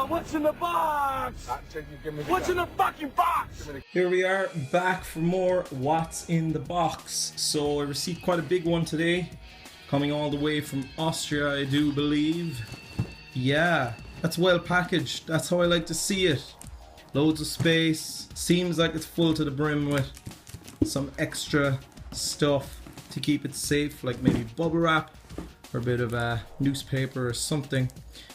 What's in the box? What's in the fucking box? Here we are back for more What's in the Box. So I received quite a big one today, coming all the way from Austria, I do believe. Yeah, that's well packaged. That's how I like to see it. Loads of space. Seems like it's full to the brim with some extra stuff to keep it safe, like maybe bubble wrap or a bit of newspaper or something.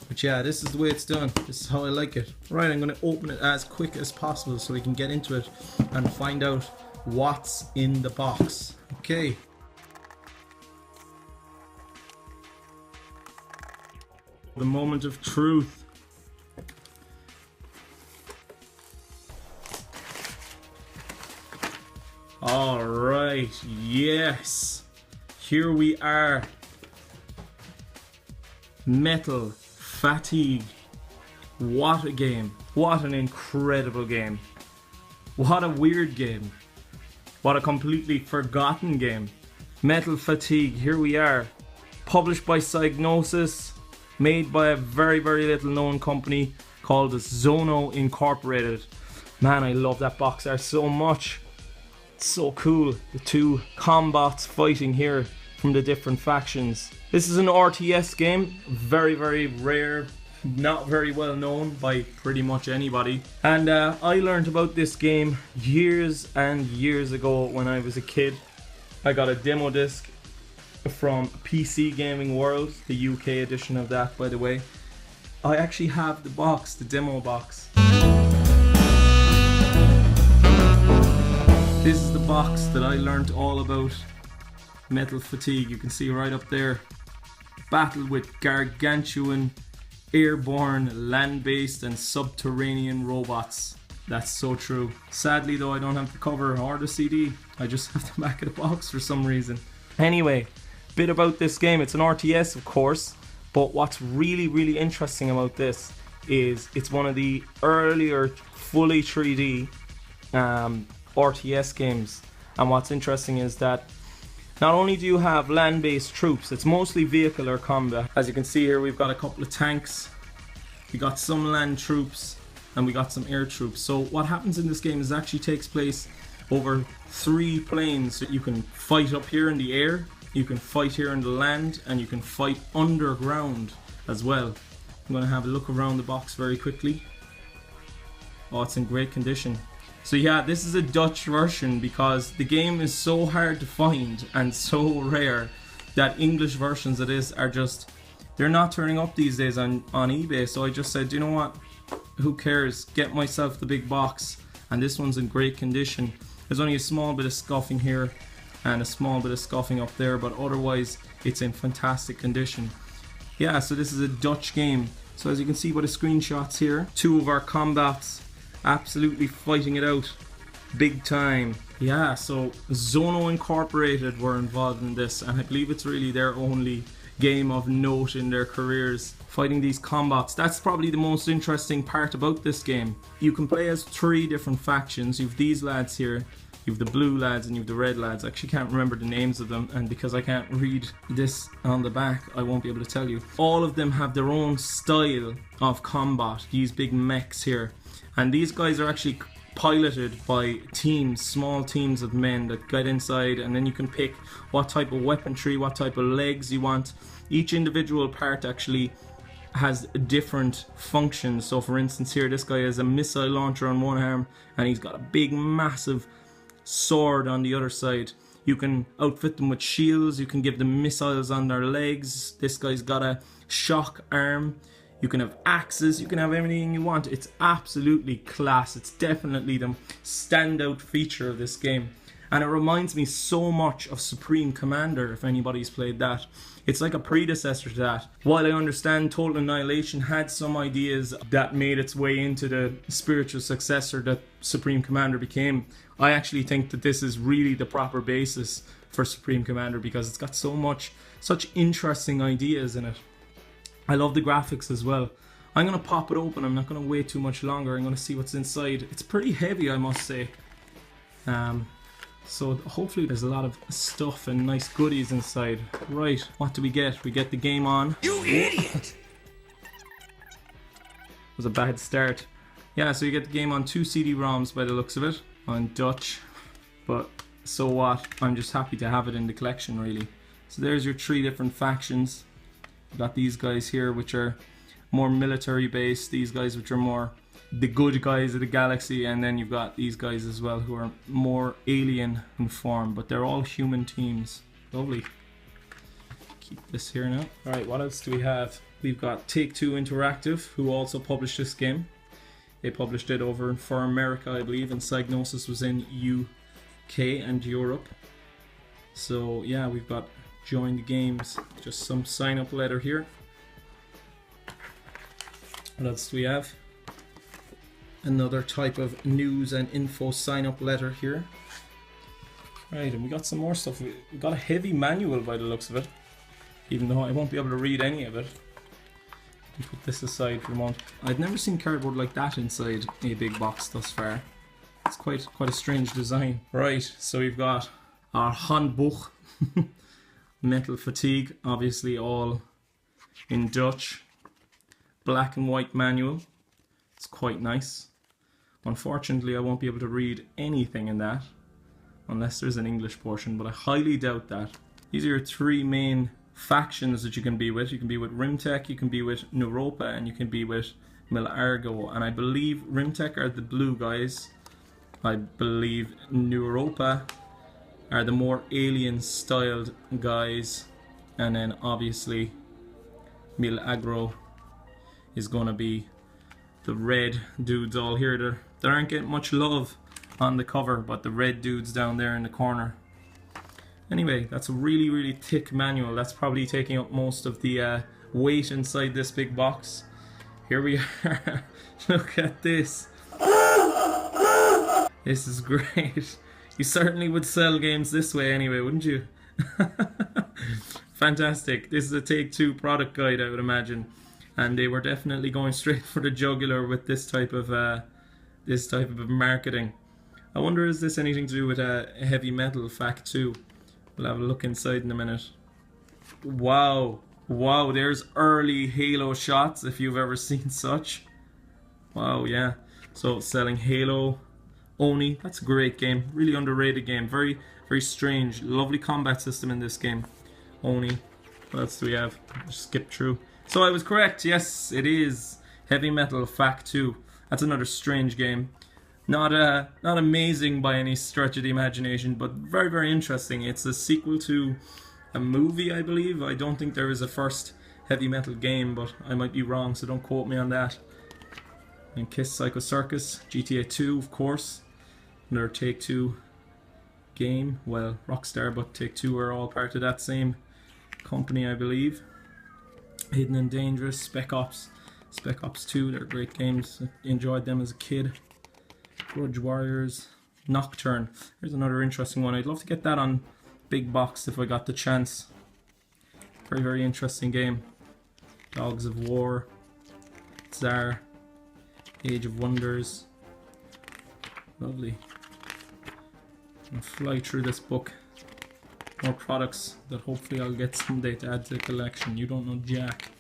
But yeah, this is the way it's done. This is how I like it. Right, I'm going to open it as quick as possible so we can get into it and find out what's in the box. Okay. The moment of truth. Alright, yes. Here we are. Metal Fatigue. What a game. What an incredible game. What a weird game. What a completely forgotten game. Metal Fatigue, here we are. Published by Psygnosis. Made by a very, very little known company called Zono Incorporated. Man, I love that box art so much. It's so cool. The two combots fighting here from the different factions. This is an RTS game, very, very rare, not very well known by pretty much anybody. And I learned about this game years and years ago when I was a kid. I got a demo disc from PC Gaming World, the UK edition of that, by the way. I actually have the box, the demo box. This is the box that I learned all about Metal Fatigue. You can see right up there. Battle with gargantuan, airborne, land-based and subterranean robots. That's so true. Sadly though, I don't have the cover or the CD. I just have the back of the box for some reason. Anyway, bit about this game. It's an RTS, of course, but what's really, really interesting about this is it's one of the earlier fully 3D RTS games. And what's interesting is that not only do you have land-based troops, it's mostly vehicle or combat. As you can see here, we've got a couple of tanks, we got some land troops, and we got some air troops. So what happens in this game is it actually takes place over 3 planes. So you can fight up here in the air, you can fight here in the land, and you can fight underground as well. I'm going to have a look around the box very quickly. Oh, it's in great condition. So yeah, this is a Dutch version because the game is so hard to find and so rare that English versions of this are just, they're not turning up these days on eBay. So I just said, you know what, who cares, get myself the big box, and this one's in great condition. There's only a small bit of scuffing here and a small bit of scuffing up there, but otherwise it's in fantastic condition. Yeah, so this is a Dutch game. So as you can see by the screenshots here, 2 of our combats absolutely fighting it out big time. Yeah, so Zono Incorporated were involved in this, and I believe it's really their only game of note in their careers, fighting these combats. That's probably the most interesting part about this game. You can play as 3 different factions. You've these lads here, you've the blue lads and you've the red lads. I actually can't remember the names of them, and because I can't read this on the back, I won't be able to tell you. All of them have their own style of combat, these big mechs here. And these guys are actually piloted by teams, small teams of men that get inside, and then you can pick what type of weaponry, what type of legs you want. Each individual part actually has different functions. So for instance here, this guy has a missile launcher on one arm and he's got a big massive sword on the other side. You can outfit them with shields, you can give them missiles on their legs. This guy's got a shock arm. You can have axes, you can have everything you want. It's absolutely class. It's definitely the standout feature of this game. And it reminds me so much of Supreme Commander, if anybody's played that. It's like a predecessor to that. While I understand Total Annihilation had some ideas that made its way into the spiritual successor that Supreme Commander became, I actually think that this is really the proper basis for Supreme Commander because it's got such interesting ideas in it. I love the graphics as well. I'm going to pop it open. I'm not going to wait too much longer. I'm going to see what's inside. It's pretty heavy, I must say. So hopefully there's a lot of stuff and nice goodies inside. Right, what do we get? We get the game on. You idiot! was a bad start. Yeah, so you get the game on 2 CD-ROMs by the looks of it, on Dutch, but so what, I'm just happy to have it in the collection really. So there's your 3 different factions. You've got these guys here which are more military based, these guys which are more the good guys of the galaxy, and then you've got these guys as well who are more alien in form, but they're all human teams. Lovely. Keep this here now. Alright, what else do we have? We've got Take-Two Interactive, who also published this game. They published it over for America, I believe, and Psygnosis was in UK and Europe. So yeah, we've got Join the Games, just some sign-up letter here. What else do we have? Another type of news and info sign-up letter here. Right, and we got some more stuff. We got a heavy manual by the looks of it, even though I won't be able to read any of it. I'll put this aside for a moment. I've never seen cardboard like that inside a big box thus far. It's quite a strange design. Right, so we've got our Handbuch, Metal Fatigue, obviously all in Dutch. Black and white manual. It's quite nice. Unfortunately, I won't be able to read anything in that unless there's an English portion, but I highly doubt that. These are your 3 main factions that you can be with. You can be with Rimtech, you can be with Europa, and you can be with Milargo. And I believe Rimtech are the blue guys. I believe Europa are the more alien styled guys, and then obviously Milagro is going to be the red dudes all here. They aren't getting much love on the cover, but the red dudes down there in the corner. Anyway, that's a really thick manual. That's probably taking up most of the weight inside this big box. Here we are. Look at this. This is great. You certainly would sell games this way anyway, wouldn't you? Fantastic. This is a Take-Two product guide, I would imagine. And they were definitely going straight for the jugular with this type of marketing. I wonder, is this anything to do with heavy metal fact 2? We'll have a look inside in a minute. Wow, there's early Halo shots if you've ever seen such. Wow, yeah. So selling Halo, Oni, that's a great game, really underrated game, very strange, lovely combat system in this game. Oni, what else do we have? Just skip through. So I was correct, yes, it is Heavy Metal Fact 2. That's another strange game. Not amazing by any stretch of the imagination, but very interesting. It's a sequel to a movie, I believe. I don't think there is a first Heavy Metal game, but I might be wrong, so don't quote me on that. And Kiss Psycho Circus, GTA 2, of course. Another Take-Two game. Well, Rockstar, but Take-Two are all part of that same company, I believe. Hidden and Dangerous, Spec Ops 2, they're great games. I enjoyed them as a kid. Grudge Warriors, Nocturne. Here's another interesting one. I'd love to get that on big box if I got the chance. Very interesting game. Dogs of War, Tsar, Age of Wonders. Lovely. I'll fly through this book. More products that hopefully I'll get someday to add to the collection. You Don't Know Jack.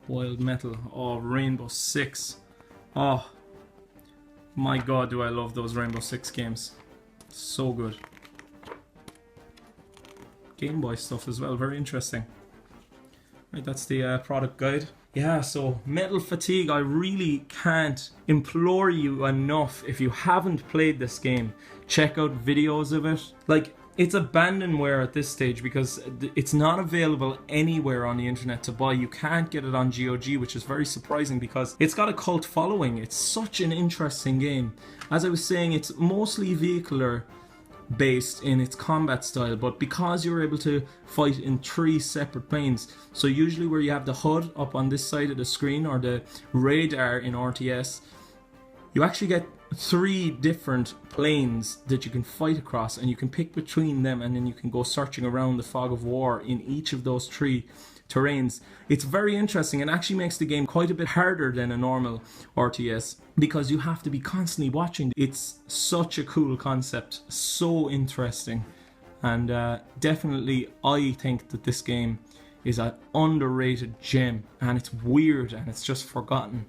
Wild Metal. Oh, Rainbow Six. Oh, my god, do I love those Rainbow Six games. So good. Game Boy stuff as well, very interesting. Right, that's the product guide. Yeah, so Metal Fatigue, I really can't implore you enough, if you haven't played this game, check out videos of it. Like, it's abandonware at this stage because it's not available anywhere on the internet to buy. You can't get it on GOG, which is very surprising because it's got a cult following. It's such an interesting game. As I was saying, it's mostly vehicular based in its combat style, but because you're able to fight in 3 separate planes, so usually where you have the HUD up on this side of the screen or the radar in RTS, you actually get 3 different planes that you can fight across, and you can pick between them, and then you can go searching around the fog of war in each of those 3 terrains. It's very interesting and actually makes the game quite a bit harder than a normal RTS because you have to be constantly watching. It's such a cool concept, so interesting, and definitely I think that this game is an underrated gem, and it's weird and it's just forgotten.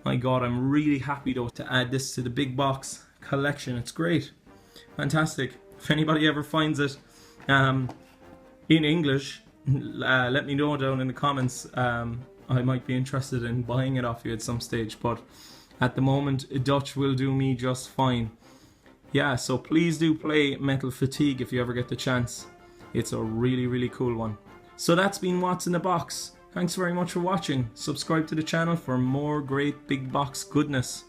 My god, I'm really happy though to add this to the big box collection. It's great. Fantastic. If anybody ever finds it in English, let me know down in the comments. I might be interested in buying it off you at some stage, but at the moment Dutch will do me just fine. Yeah, so please do play Metal Fatigue if you ever get the chance. It's a really, really cool one. So that's been What's in the Box. Thanks very much for watching. Subscribe to the channel for more great big box goodness.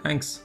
Thanks.